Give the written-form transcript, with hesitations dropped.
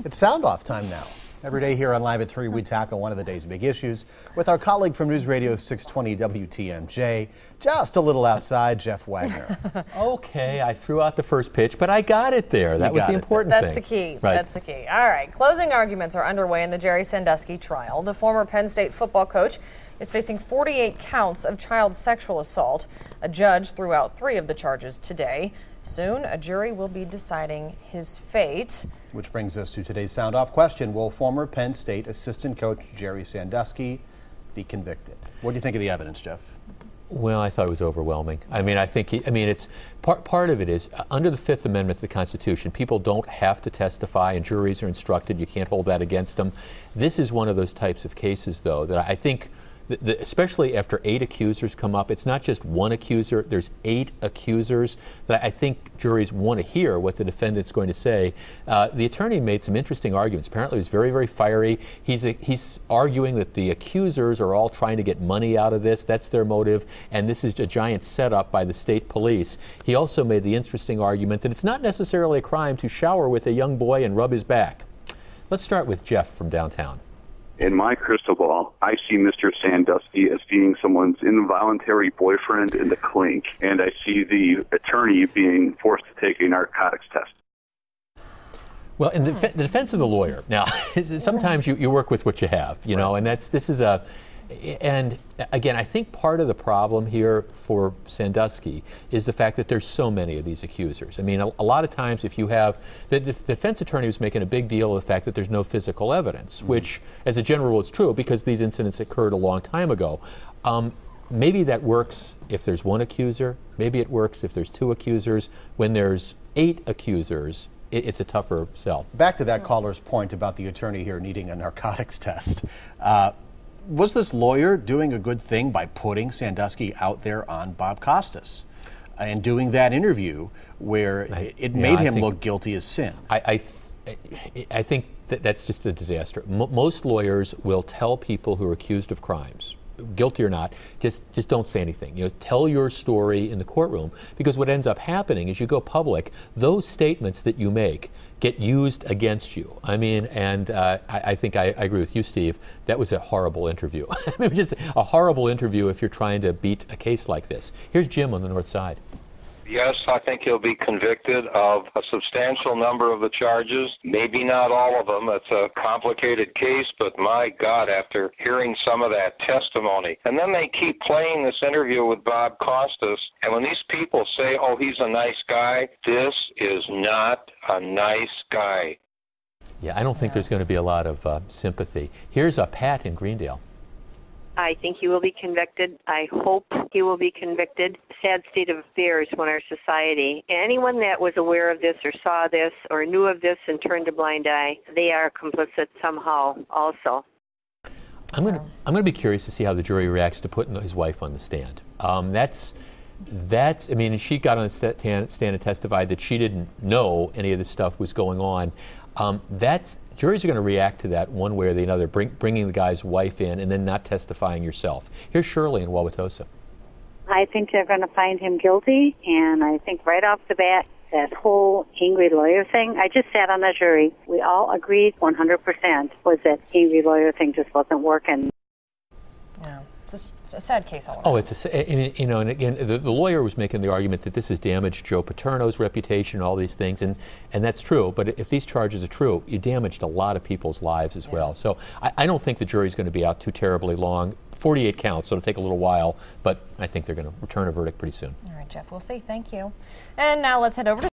It's sound off time now. Every day here on Live at 3, we tackle one of the day's big issues with our colleague from News Radio 620 WTMJ, just a little outside, Jeff Wagner. Okay, I threw out the first pitch, but I got it there. That was the important thing. That's the key. Right. That's the key. All right, closing arguments are underway in the Jerry Sandusky trial. The former Penn State football coach is facing 48 counts of child sexual assault. A judge threw out 3 of the charges today. Soon, a jury will be deciding his fate. Which brings us to today's sound off question. Will former Penn State assistant coach Jerry Sandusky be convicted? What do you think of the evidence, Jeff? Well, I thought it was overwhelming. I mean, it's part of it is under the Fifth Amendment of the Constitution, people don't have to testify and juries are instructed. You can't hold that against them. This is one of those types of cases, though, that I think especially after 8 accusers come up, it's not just one accuser, there's 8 accusers that I think juries want to hear what the defendant's going to say. The attorney made some interesting arguments. Apparently he was very, very fiery. He's arguing that the accusers are all trying to get money out of this. That's their motive, and this is a giant setup by the state police. He also made the interesting argument that it's not necessarily a crime to shower with a young boy and rub his back. Let's start with Jeff from downtown. In my crystal ball, I see Mr. Sandusky as being someone's involuntary boyfriend in the clink, and I see the attorney being forced to take a narcotics test. Well, in the defense of the lawyer, now, sometimes you work with what you have, you know, and and again, I think part of the problem here for Sandusky is the fact that there's so many of these accusers. I mean, a lot of times if you have, the defense attorney was making a big deal of the fact that there's no physical evidence, which as a general rule is true because these incidents occurred a long time ago. Maybe that works if there's 1 accuser, maybe it works if there's 2 accusers. When there's 8 accusers, it's a tougher sell. Back to that caller's point about the attorney here needing a narcotics test. Was this lawyer doing a good thing by putting Sandusky out there on Bob Costas and doing that interview where it made him look guilty as sin? I think that's just a disaster. Most lawyers will tell people who are accused of crimes, guilty or not, just don't say anything. You know, tell your story in the courtroom, because what ends up happening is you go public, those statements that you make get used against you. I mean, and I think I agree with you, Steve. That was a horrible interview. I mean, it was just a horrible interview if you're trying to beat a case like this. Here's Jim on the north side. Yes, I think he'll be convicted of a substantial number of the charges, maybe not all of them. It's a complicated case, but my God, after hearing some of that testimony. And then they keep playing this interview with Bob Costas, and when these people say, oh, he's a nice guy, this is not a nice guy. Yeah, I don't think there's going to be a lot of sympathy. Here's a Pat in Greendale. I think he will be convicted. I hope he will be convicted. Sad state of affairs in our society. Anyone that was aware of this or saw this or knew of this and turned a blind eye, they are complicit somehow also. I'm going to be curious to see how the jury reacts to putting his wife on the stand. I mean, she got on the stand and testified that she didn't know any of this stuff was going on. Juries are going to react to that one way or the other, bringing the guy's wife in and then not testifying yourself. Here's Shirley in Wauwatosa. I think they're going to find him guilty, and I think right off the bat, that whole angry lawyer thing, I just sat on the jury. We all agreed 100% was that angry lawyer thing just wasn't working. Yeah, it's a sad case all around. Oh, you know, and again, the lawyer was making the argument that this has damaged Joe Paterno's reputation, all these things, and that's true. But if these charges are true, you damaged a lot of people's lives as well. So I don't think the jury's going to be out too terribly long. 48 counts, so it'll take a little while, but I think they're going to return a verdict pretty soon. All right, Jeff, we'll see. Thank you. And now let's head over to